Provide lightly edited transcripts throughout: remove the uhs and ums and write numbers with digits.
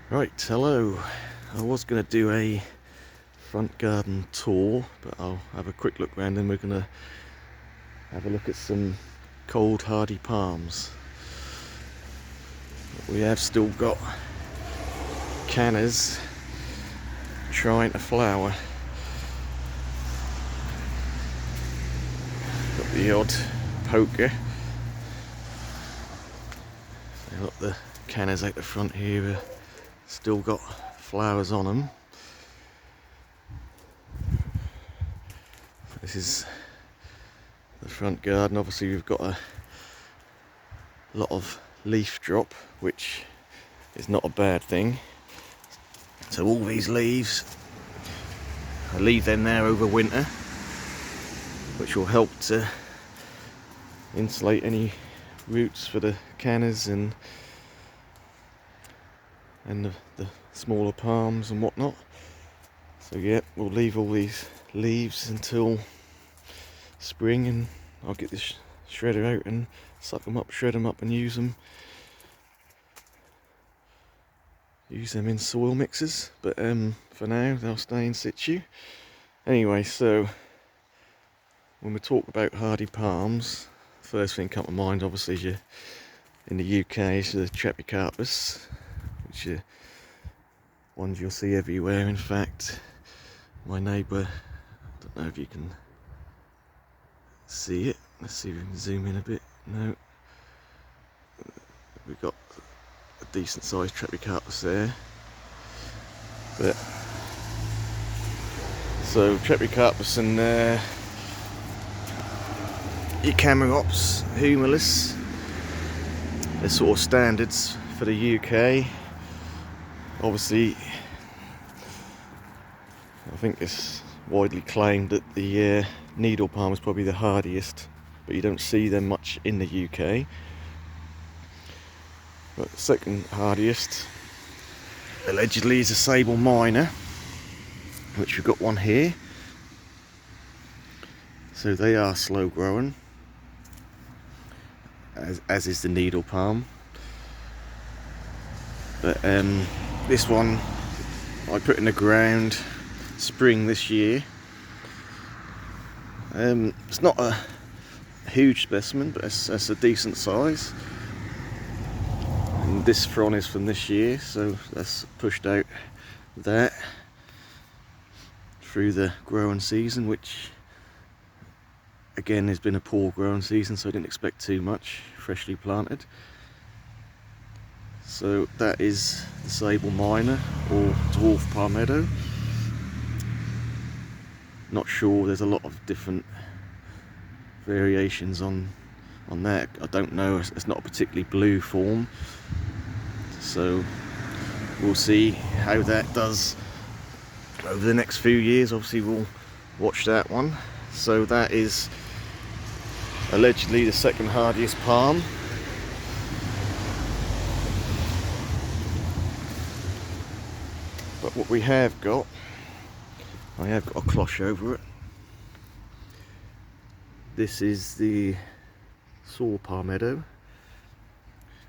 Right, hello. I was going to do a front garden tour, but I'll have a quick look around and we're going to have a look at some cold hardy palms. We have still got cannas trying to flower. Got the odd poker. Got the cannas out the front here. Still got flowers on them. This is the front garden. Obviously we've got a lot of leaf drop, which is not a bad thing. So all these leaves, I leave them there over winter, which will help to insulate any roots for the cannas and the smaller palms and whatnot. So yeah, we'll leave all these leaves until spring, and I'll get this shredder out and suck them up, shred them up, and use them in soil mixes. But for now they'll stay in situ. Anyway, so when we talk about hardy palms, first thing come to mind, obviously, is in the UK, is the Trappy Carpets, which are ones you'll see everywhere. In fact, my neighbour, I don't know if you can see it. Let's see if we can zoom in a bit. No, we've got a decent sized Trappy Carpets there. But so Trappy Carpets and your Camerops, Humilis, they're sort of standards for the UK. Obviously, I think it's widely claimed that the needle palm is probably the hardiest, but you don't see them much in the UK. But the second hardiest, allegedly, is a Sable Miner, which we've got one here. So they are slow growing, as is the needle palm. But this one I put in the ground spring this year. It's not a huge specimen, but it's a decent size. And this frond is from this year, so that's pushed out that through the growing season, which again has been a poor growing season, so I didn't expect too much, freshly planted. So that is the Sable Miner, or dwarf Palmetto. Not sure, there's a lot of different variations on that. I don't know, it's not a particularly blue form, so we'll see how that does over the next few years. Obviously we'll watch that one. So that is allegedly the second hardiest palm. But what we have got, I have got a cloche over it. This is the saw Palmetto,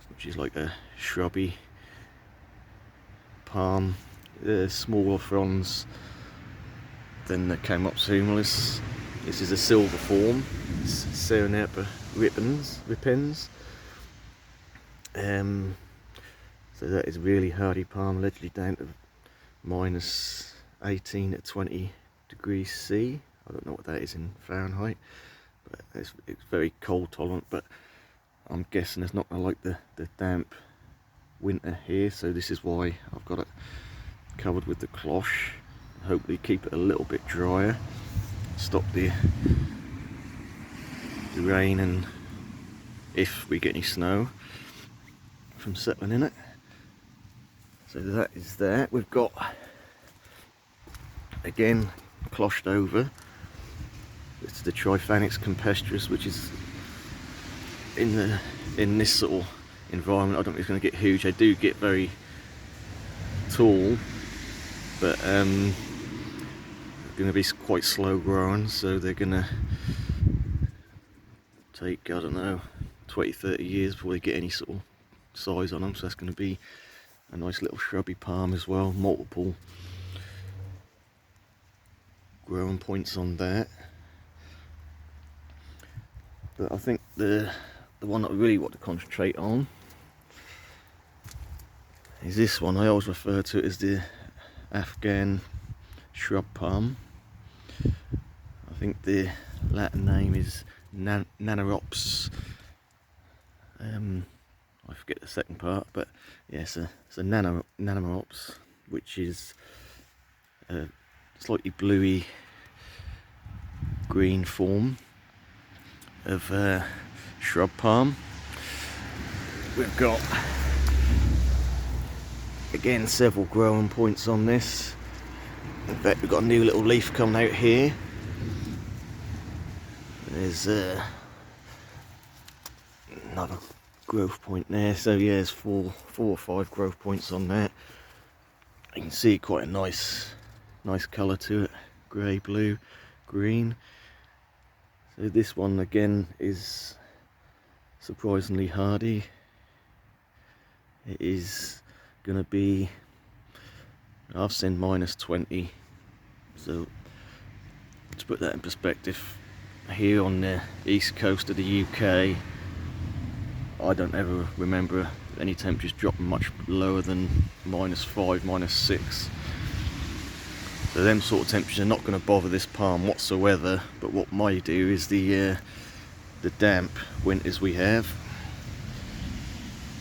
which is like a shrubby palm, smaller fronds than the Camerops humilis. This is a silver form, Serenapa ripens. So that is a really hardy palm, allegedly down to minus 18 at 20 degrees C. I don't know what that is in Fahrenheit, but it's very cold tolerant, but I'm guessing it's not going to like the damp winter here, so this is why I've got it covered with the cloche. Hopefully keep it a little bit drier, stop the rain, and if we get any snow, from settling in it. So that is that. We've got, again, closhed over, it's the Triphanix campestris, which is in this sort of environment, I don't think it's going to get huge. They do get very tall, but going to be quite slow growing, so they're going to take, I don't know, 20-30 years before they get any sort of size on them. So that's going to be a nice little shrubby palm as well, multiple growing points on that. But I think the one that I really want to concentrate on is this one. I always refer to it as the Afghan shrub palm. I think the Latin name is Nanarops. I forget the second part, but yeah, it's a Nanarops, which is a slightly bluey green form of shrub palm. We've got again several growing points on this. In fact, we've got a new little leaf coming out here. There's another growth point there, so yeah, there's four or five growth points on that. You can see quite a nice colour to it, grey, blue, green. So this one again is surprisingly hardy. It is going to be, I've seen -20, so to put that in perspective, here on the east coast of the UK, I don't ever remember any temperatures dropping much lower than -5, -6. So them sort of temperatures are not going to bother this palm whatsoever, but what may do is the damp winters we have.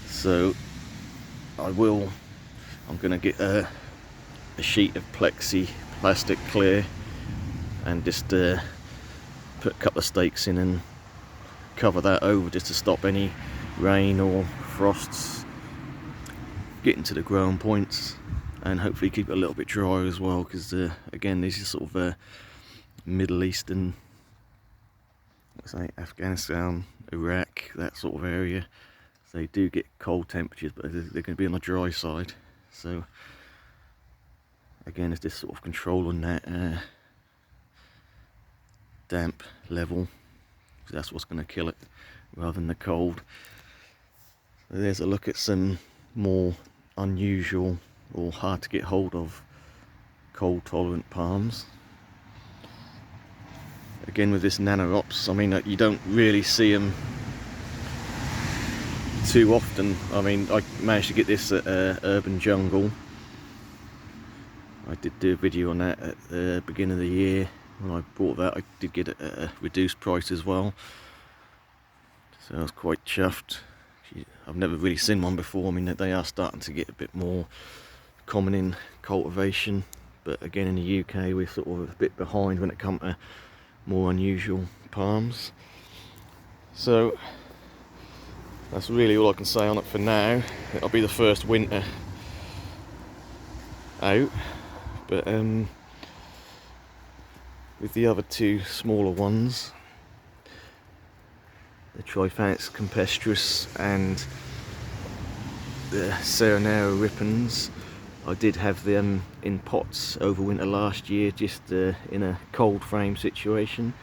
So I'm going to get a sheet of plexi plastic clear and just put a couple of stakes in and cover that over, just to stop any rain or frosts getting to the growing points, and hopefully keep it a little bit drier as well, because again, these are sort of Middle Eastern, let's say Afghanistan, Iraq, that sort of area. So they do get cold temperatures, but they're going to be on the dry side. So again, it's just sort of controlling that damp level, because that's what's going to kill it rather than the cold. So there's a look at some more unusual or hard to get hold of cold tolerant palms. Again, with this Nanarops, I mean, you don't really see them too often. I mean, I managed to get this at Urban Jungle. I did do a video on that at the beginning of the year. When I bought that, I did get it at a reduced price as well, so I was quite chuffed. I've never really seen one before. I mean, they are starting to get a bit more common in cultivation, but again, in the UK we're sort of a bit behind when it comes to more unusual palms. So that's really all I can say on it for now. It'll be the first winter out, but with the other two smaller ones, the Triphanix campestris and the Serenera ripens, I did have them in pots over winter last year, just in a cold frame situation,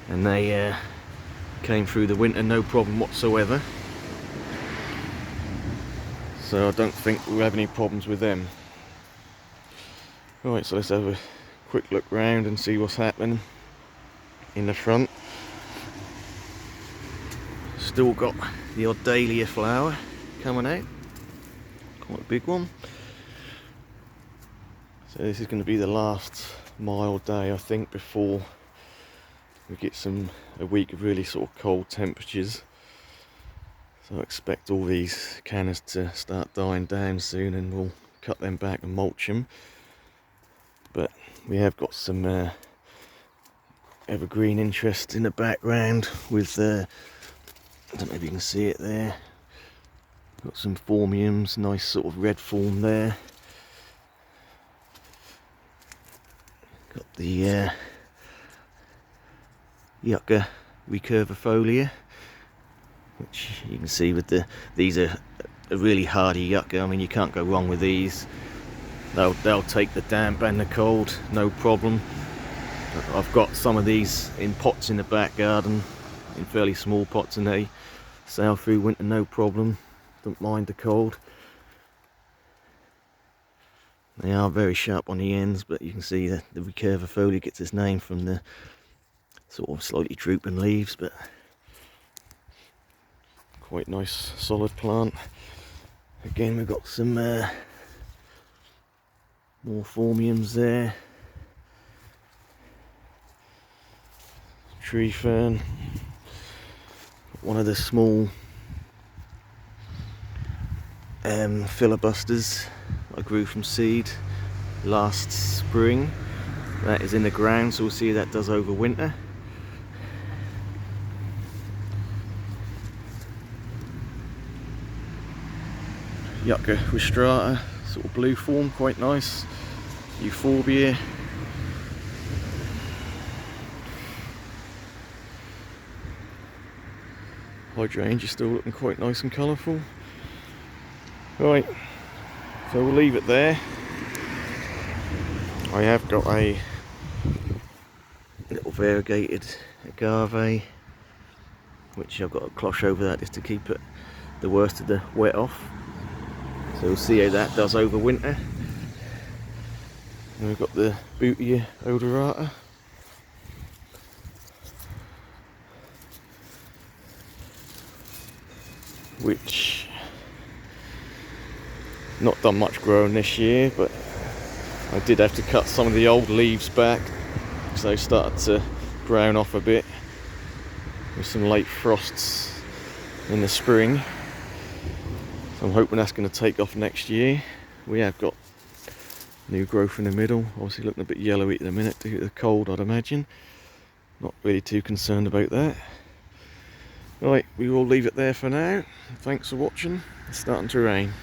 and they came through the winter no problem whatsoever. So I don't think we'll have any problems with them. Right, so let's have a quick look round and see what's happening in the front. Still got the odd dahlia flower coming out, quite a big one. So this is going to be the last mild day, I think, before we get a week of really sort of cold temperatures. So I expect all these cannas to start dying down soon, and we'll cut them back and mulch them. But we have got some evergreen interest in the background with I don't know if you can see it there. Got some phormiums, nice sort of red form there. Got the Yucca recurvifolia, which you can see with these are a really hardy yucca. I mean, you can't go wrong with these. They'll take the damp and the cold, no problem. I've got some of these in pots in the back garden, in fairly small pots, and they sail through winter no problem. Don't mind the cold. They are very sharp on the ends, but you can see that the recurvifolia gets its name from the sort of slightly drooping leaves, but quite nice solid plant. Again, we've got some more phormiums there, tree fern, one of the small filibusters I grew from seed last spring. That is in the ground, so we'll see how that does over winter. Yucca rostrata, sort of blue form, quite nice. Euphorbia. Hydrangea still looking quite nice and colourful. Right, so we'll leave it there. I have got a little variegated agave, which I've got to cloche over that just to keep it the worst of the wet off. So we'll see how that does over winter. And we've got the Bootia odorata, which not done much growing this year, but I did have to cut some of the old leaves back because they started to brown off a bit with some late frosts in the spring. So I'm hoping that's going to take off next year. We have got new growth in the middle, obviously looking a bit yellowy at the minute due to the cold, I'd imagine. Not really too concerned about that. Right, we will leave it there for now. Thanks for watching. It's starting to rain.